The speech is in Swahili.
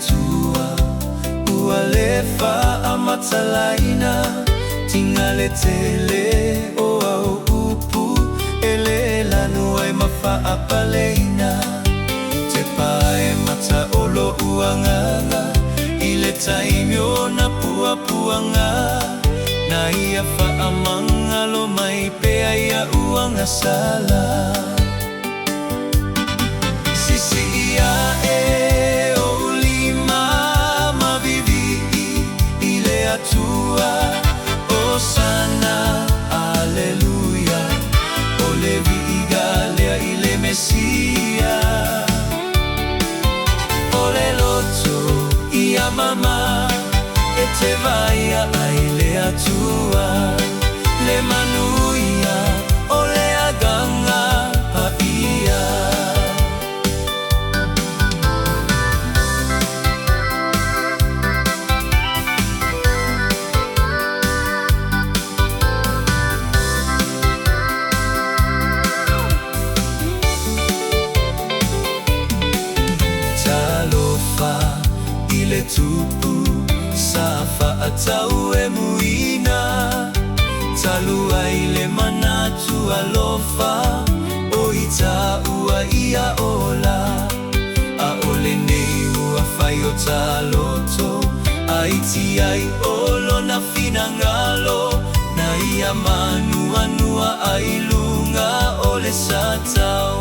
atua ualefa amatalaina tingaletele o au upu ele lanu ai mafa apaleina te pae mata olo uanganga ile taimyo na pua puanga na ia fa amanga lo mai pea ia uanga sala sisi ia o lima mavivi ile atua osana aleluya olevi igalea ile mesia ole loto ia mama etevaya aile atua le manuia ole aganga paia talofa ile tupu safa atau emuina talua ile manatu alofa oita ua ia ola aole nei ua faio taloto aiti ai olo na finangalo na ia manua nua ailunga ole satao